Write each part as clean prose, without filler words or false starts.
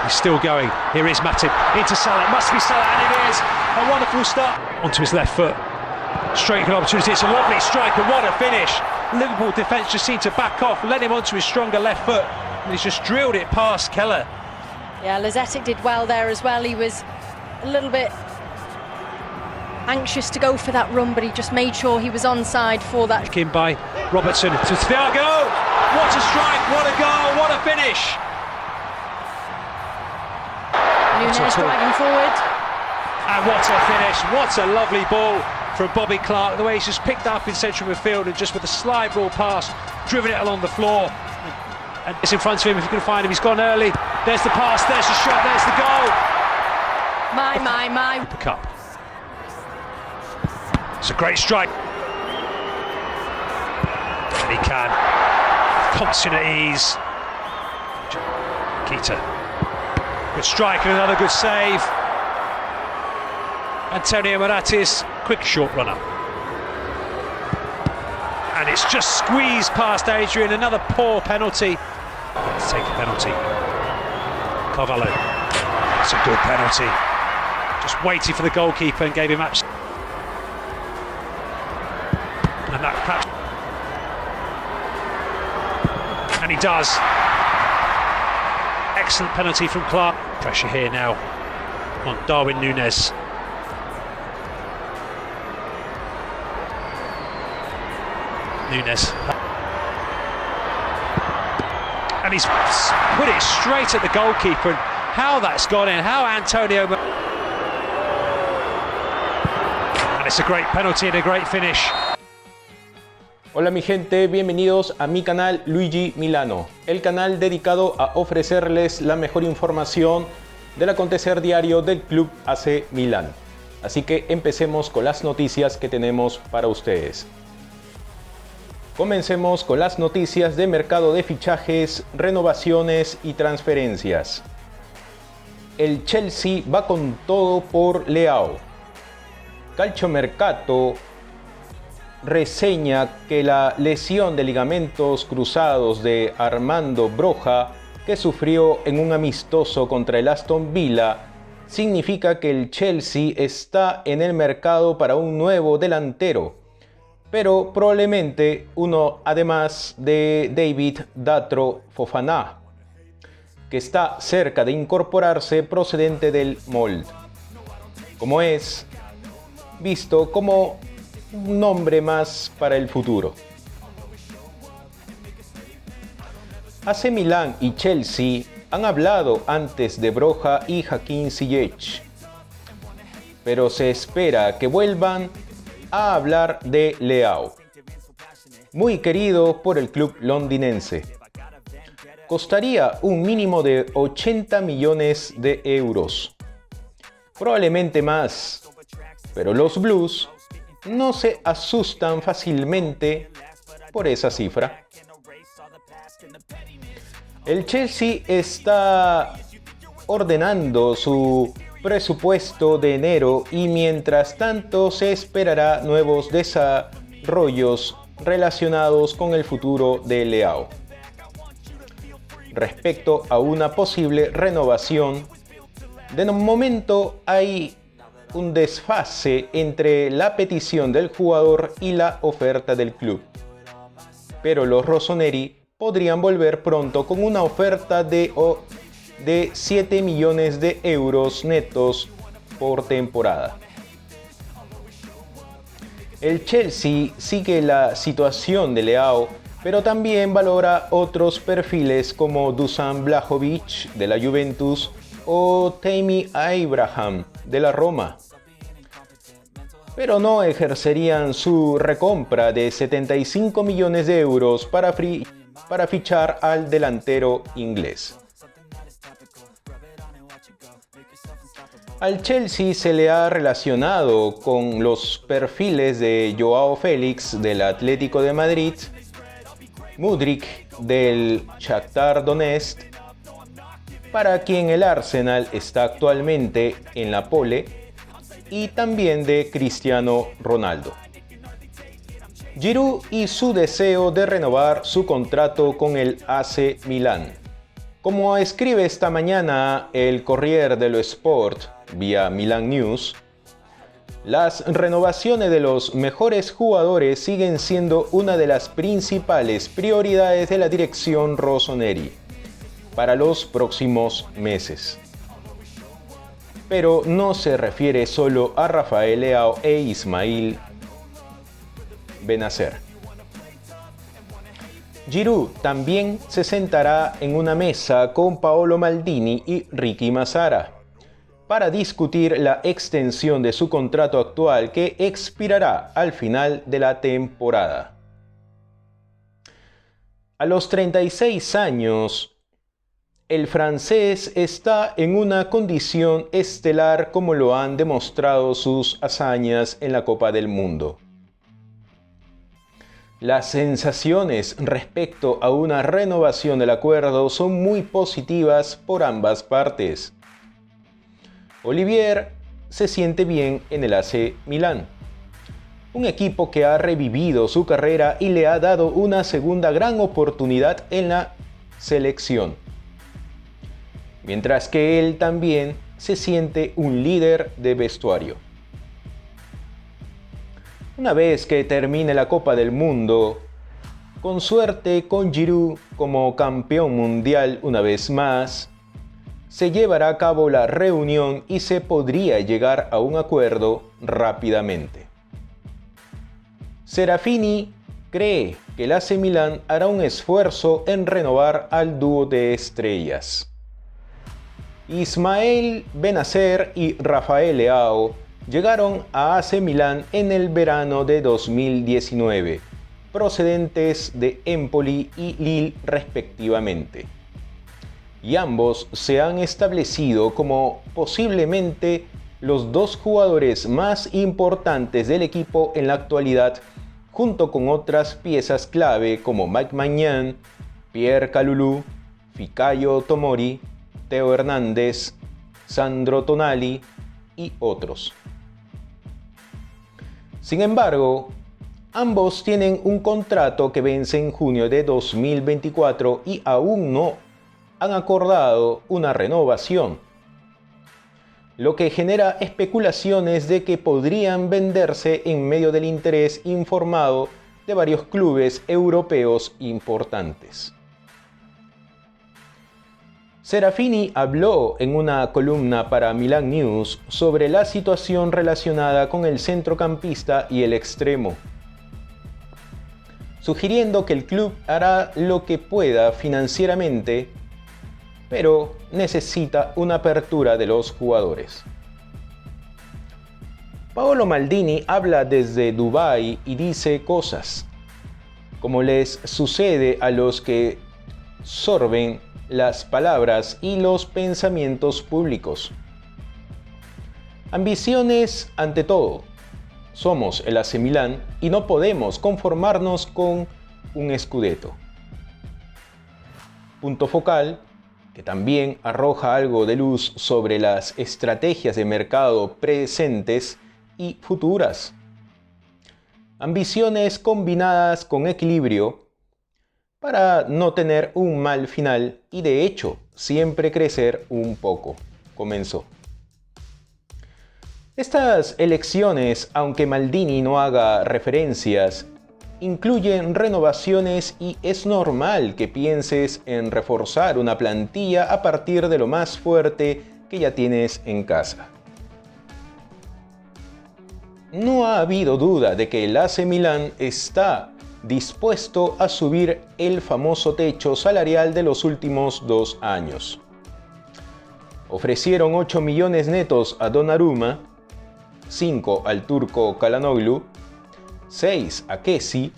He's still going. Here is Matip into Salah. It must be Salah, and it is a wonderful start onto his left foot. Straight good opportunity. It's a lovely strike, and what a finish! Liverpool defence just seemed to back off, led him onto his stronger left foot, and he's just drilled it past Keller. Yeah, Lacazette did well there as well. He was a little bit anxious to go for that run, but he just made sure he was onside for that. In by Robertson to Thiago. What a strike! What a goal! What a finish! Núñez driving forward. And what a finish! What a lovely ball from Bobby Clark. The way he's just picked up in central midfield and just with a slide ball pass, driven it along the floor. And it's in front of him if you can find him. He's gone early. There's the pass. There's the shot. There's the goal. My. The cup. It's a great strike. And he can. Consummate ease. Keita. Good strike and another good save. Antonio Moratis, quick short runner. And it's just squeezed past Adrian, another poor penalty. Let's take a penalty. Carvalho. It's a good penalty. Just waiting for the goalkeeper and gave him absolutely. And that perhaps. And he does. Excellent penalty from Clark. Pressure here now on Darwin Núñez. Núñez. And he's put it straight at the goalkeeper. And how that's gone in, how Antonio. And it's a great penalty and a great finish. Hola mi gente, bienvenidos a mi canal Luigi Milano, el canal dedicado a ofrecerles la mejor información del acontecer diario del Club AC Milán. Así que empecemos con las noticias que tenemos para ustedes. Comencemos con las noticias de mercado de fichajes, renovaciones y transferencias. El Chelsea va con todo por Leao. Calciomercato reseña que la lesión de ligamentos cruzados de Armando Broja, que sufrió en un amistoso contra el Aston Villa, significa que el Chelsea está en el mercado para un nuevo delantero, pero probablemente uno además de David Datro Fofana, que está cerca de incorporarse procedente del Molde, como es visto como un nombre más para el futuro. AC Milán y Chelsea han hablado antes de Broja y Hakim Ziyech, pero se espera que vuelvan a hablar de Leao, muy querido por el club londinense. Costaría un mínimo de 80 millones de euros, probablemente más, pero los Blues no se asustan fácilmente por esa cifra. El Chelsea está ordenando su presupuesto de enero y mientras tanto se esperará nuevos desarrollos relacionados con el futuro de Leao. Respecto a una posible renovación, de momento hay un desfase entre la petición del jugador y la oferta del club. Pero los rossoneri podrían volver pronto con una oferta de 7 millones de euros netos por temporada. El Chelsea sigue la situación de Leao, pero también valora otros perfiles como Dusan Vlahovic de la Juventus o Tammy Abraham de la Roma, pero no ejercerían su recompra de 75 millones de euros para fichar al delantero inglés. Al Chelsea se le ha relacionado con los perfiles de Joao Félix del Atlético de Madrid, Mudryk del Shakhtar Donetsk, para quien el Arsenal está actualmente en la pole, y también de Cristiano Ronaldo. Giroud y su deseo de renovar su contrato con el AC Milán. Como escribe esta mañana el Corriere dello Sport vía Milan News, las renovaciones de los mejores jugadores siguen siendo una de las principales prioridades de la dirección rossoneri para los próximos meses. Pero no se refiere solo a Rafael Leao e Ismail Bennacer. Giroud también se sentará en una mesa con Paolo Maldini y Ricky Massara para discutir la extensión de su contrato actual que expirará al final de la temporada. A los 36 años, el francés está en una condición estelar como lo han demostrado sus hazañas en la Copa del Mundo. Las sensaciones respecto a una renovación del acuerdo son muy positivas por ambas partes. Olivier se siente bien en el AC Milán, un equipo que ha revivido su carrera y le ha dado una segunda gran oportunidad en la selección. Mientras que él también se siente un líder de vestuario. Una vez que termine la Copa del Mundo, con suerte con Giroud como campeón mundial una vez más, se llevará a cabo la reunión y se podría llegar a un acuerdo rápidamente. Serafini cree que el AC Milán hará un esfuerzo en renovar al dúo de estrellas. Ismail Bennacer y Rafael Leao llegaron a AC Milán en el verano de 2019, procedentes de Empoli y Lille respectivamente. Y ambos se han establecido como posiblemente los dos jugadores más importantes del equipo en la actualidad, junto con otras piezas clave como Mike Maignan, Pierre Kalulu, Fikayo Tomori, Theo Hernández, Sandro Tonali y otros. Sin embargo, ambos tienen un contrato que vence en junio de 2024 y aún no han acordado una renovación, lo que genera especulaciones de que podrían venderse en medio del interés informado de varios clubes europeos importantes. Serafini habló en una columna para Milan News sobre la situación relacionada con el centrocampista y el extremo, sugiriendo que el club hará lo que pueda financieramente, pero necesita una apertura de los jugadores. Paolo Maldini habla desde Dubái y dice cosas, como les sucede a los que sorben las palabras y los pensamientos públicos. Ambiciones ante todo. Somos el AC Milán y no podemos conformarnos con un scudetto. Punto focal, que también arroja algo de luz sobre las estrategias de mercado presentes y futuras. Ambiciones combinadas con equilibrio para no tener un mal final y de hecho siempre crecer un poco, comenzó. Estas elecciones, aunque Maldini no haga referencias, incluyen renovaciones y es normal que pienses en reforzar una plantilla a partir de lo más fuerte que ya tienes en casa. No ha habido duda de que el AC Milán está dispuesto a subir el famoso techo salarial de los últimos 2 años. Ofrecieron 8 millones netos a Donnarumma, 5 al turco Çalhanoğlu, 6 a Kessie,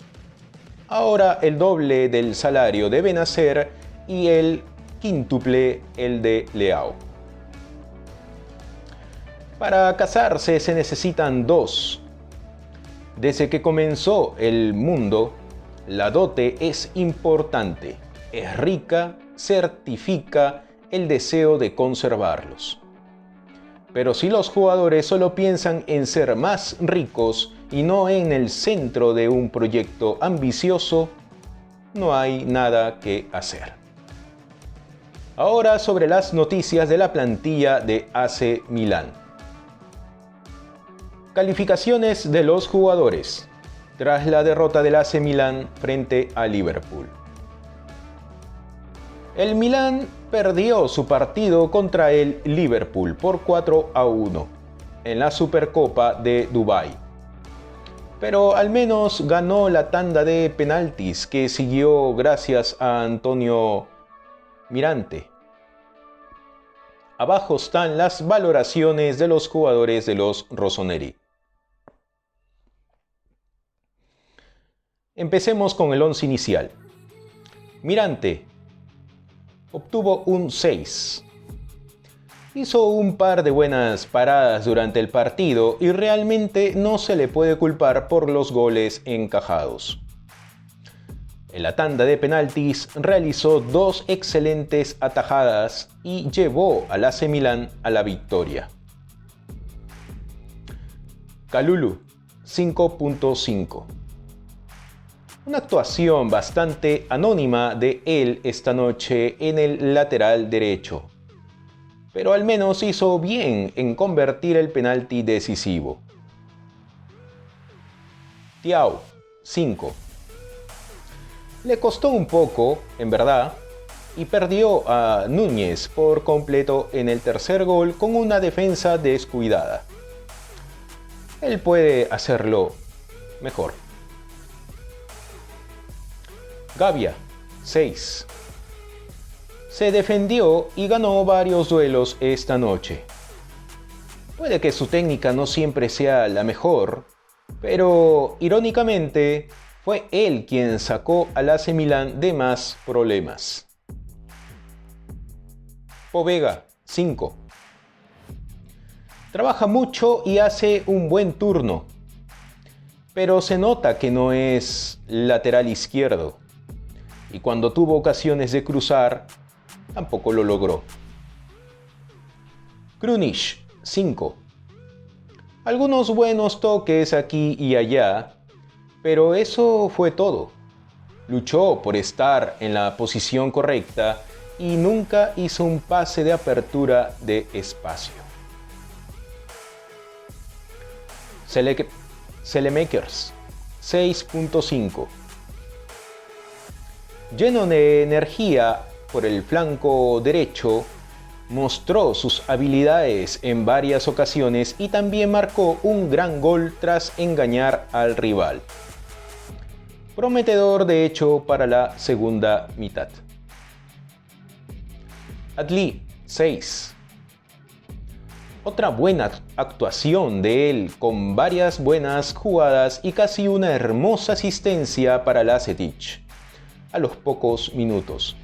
ahora el doble del salario de Bennacer y el quíntuple el de Leao. Para casarse se necesitan 2. Desde que comenzó el mundo, la dote es importante, es rica, certifica el deseo de conservarlos. Pero si los jugadores solo piensan en ser más ricos y no en el centro de un proyecto ambicioso, no hay nada que hacer. Ahora sobre las noticias de la plantilla de AC Milán. Calificaciones de los jugadores tras la derrota del AC Milán frente a Liverpool. El Milán perdió su partido contra el Liverpool por 4-1 en la Supercopa de Dubái. Pero al menos ganó la tanda de penaltis que siguió gracias a Antonio Mirante. Abajo están las valoraciones de los jugadores de los Rossoneri. Empecemos con el once inicial. Mirante obtuvo un 6. Hizo un par de buenas paradas durante el partido y realmente no se le puede culpar por los goles encajados. En la tanda de penaltis realizó 2 excelentes atajadas y llevó al AC Milán a la victoria. Kalulu, 5.5. Una actuación bastante anónima de él esta noche en el lateral derecho, pero al menos hizo bien en convertir el penalti decisivo. Thiaw, 5. Le costó un poco, en verdad, y perdió a Núñez por completo en el tercer gol con una defensa descuidada. Él puede hacerlo mejor. Gavia, 6. Se defendió y ganó varios duelos esta noche. Puede que su técnica no siempre sea la mejor, pero irónicamente fue él quien sacó al AC Milán de más problemas. Povega, 5. Trabaja mucho y hace un buen turno, pero se nota que no es lateral izquierdo. Y cuando tuvo ocasiones de cruzar, tampoco lo logró. Krunic, 5. Algunos buenos toques aquí y allá, pero eso fue todo. Luchó por estar en la posición correcta y nunca hizo un pase de apertura de espacio. Selemakers, 6.5. Lleno de energía por el flanco derecho, mostró sus habilidades en varias ocasiones y también marcó un gran gol tras engañar al rival. Prometedor de hecho para la segunda mitad. Adli, 6. Otra buena actuación de él con varias buenas jugadas y casi una hermosa asistencia para Lazetic a los pocos minutos.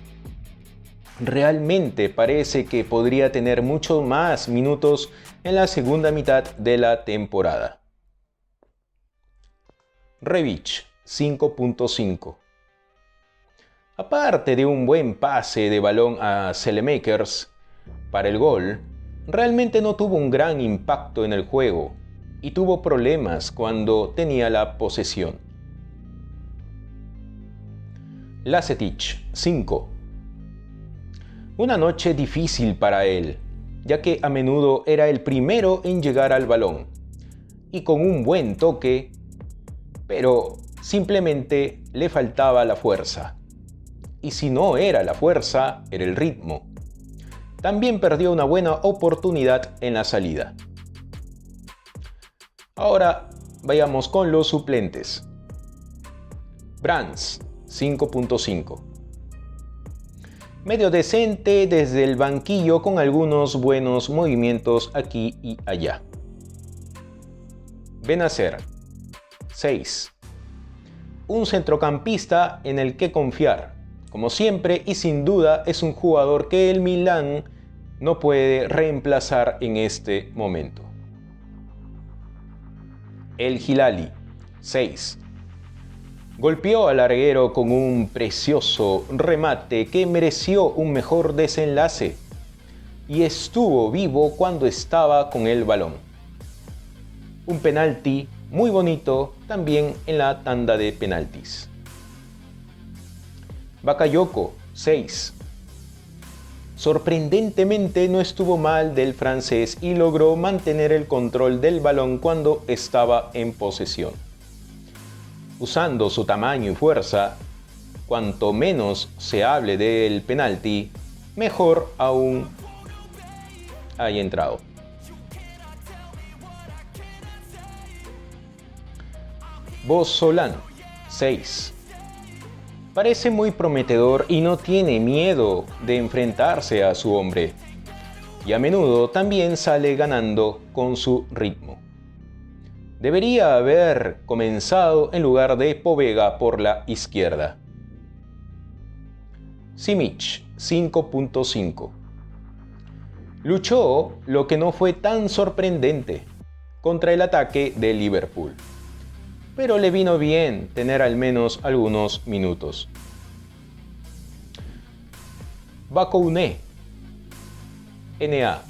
Realmente parece que podría tener muchos más minutos en la segunda mitad de la temporada. Rebic, 5.5. Aparte de un buen pase de balón a Selemakers para el gol, realmente no tuvo un gran impacto en el juego y tuvo problemas cuando tenía la posesión. Lazetic, 5. Una noche difícil para él, ya que a menudo era el primero en llegar al balón, y con un buen toque, pero simplemente le faltaba la fuerza. Y si no era la fuerza, era el ritmo. También perdió una buena oportunidad en la salida. Ahora vayamos con los suplentes. Brands, 5.5. Medio decente desde el banquillo con algunos buenos movimientos aquí y allá. Benacer, 6. Un centrocampista en el que confiar, como siempre, y sin duda es un jugador que el Milán no puede reemplazar en este momento. El Hilali, 6. Golpeó al larguero con un precioso remate que mereció un mejor desenlace y estuvo vivo cuando estaba con el balón. Un penalti muy bonito también en la tanda de penaltis. Bakayoko, 6. sorprendentemente no estuvo mal del francés y logró mantener el control del balón cuando estaba en posesión. Usando su tamaño y fuerza, cuanto menos se hable del penalti, mejor aún haya entrado. Bozolán, 6. Parece muy prometedor y no tiene miedo de enfrentarse a su hombre. Y a menudo también sale ganando con su ritmo. Debería haber comenzado en lugar de Povega por la izquierda. Simic, 5.5. Luchó lo que no fue tan sorprendente contra el ataque de Liverpool, pero le vino bien tener al menos algunos minutos. Bakouné, NA,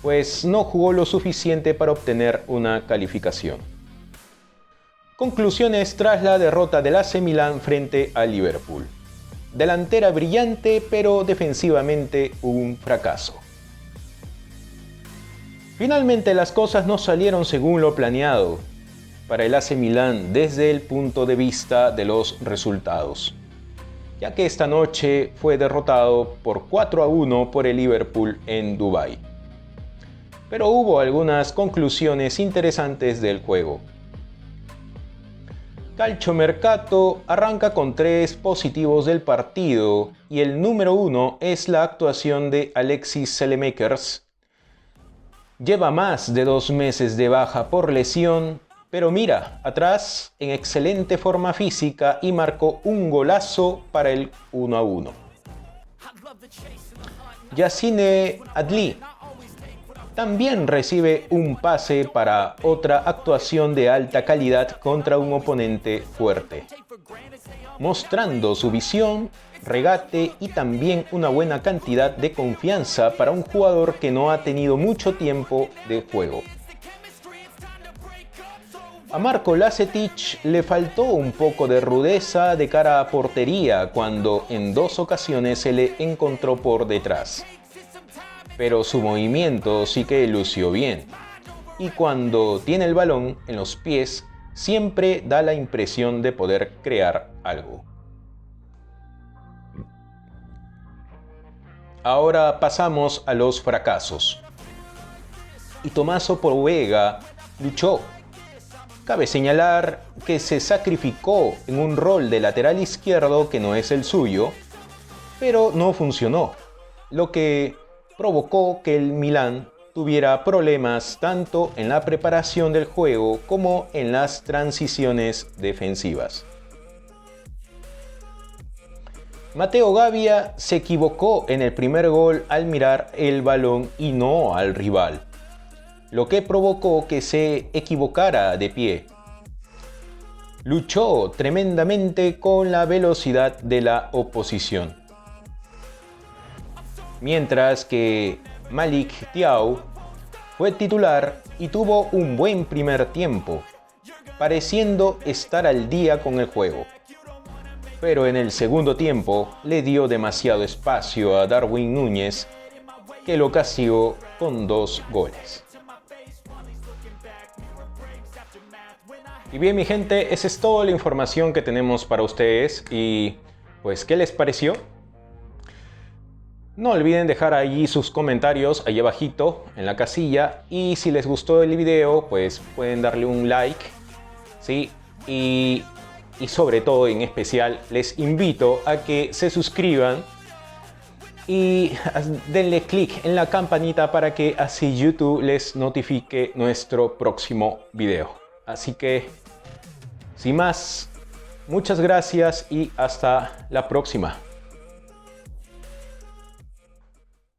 pues no jugó lo suficiente para obtener una calificación. Conclusiones tras la derrota del AC Milan frente a Liverpool. Delantera brillante, pero defensivamente un fracaso. Finalmente las cosas no salieron según lo planeado para el AC Milan desde el punto de vista de los resultados, ya que esta noche fue derrotado por 4-1 por el Liverpool en Dubái. Pero hubo algunas conclusiones interesantes del juego. Calciomercato arranca con 3 positivos del partido y el número 1 es la actuación de Alexis Saelemaekers. Lleva más de 2 meses de baja por lesión, pero mira, atrás en excelente forma física y marcó un golazo para el 1-1. Yacine Adli también recibe un pase para otra actuación de alta calidad contra un oponente fuerte, mostrando su visión, regate y también una buena cantidad de confianza para un jugador que no ha tenido mucho tiempo de juego. A Marko Lazetic le faltó un poco de rudeza de cara a portería cuando en 2 ocasiones se le encontró por detrás. Pero su movimiento sí que lució bien. Y cuando tiene el balón en los pies, siempre da la impresión de poder crear algo. Ahora pasamos a los fracasos. Y Tommaso Povega luchó. Cabe señalar que se sacrificó en un rol de lateral izquierdo que no es el suyo, pero no funcionó, lo que provocó que el Milan tuviera problemas tanto en la preparación del juego como en las transiciones defensivas. Matteo Gavia se equivocó en el primer gol al mirar el balón y no al rival, lo que provocó que se equivocara de pie. Luchó tremendamente con la velocidad de la oposición. Mientras que Malik Thiaw fue titular y tuvo un buen primer tiempo, pareciendo estar al día con el juego. Pero en el segundo tiempo le dio demasiado espacio a Darwin Núñez, que lo castigó con 2 goles. Y bien, mi gente, esa es toda la información que tenemos para ustedes. Y pues, ¿qué les pareció? No olviden dejar ahí sus comentarios, ahí abajito en la casilla. Y si les gustó el video, pues pueden darle un like, ¿sí? Y sobre todo, en especial, les invito a que se suscriban y denle click en la campanita para que así YouTube les notifique nuestro próximo video. Así que, sin más, muchas gracias y hasta la próxima.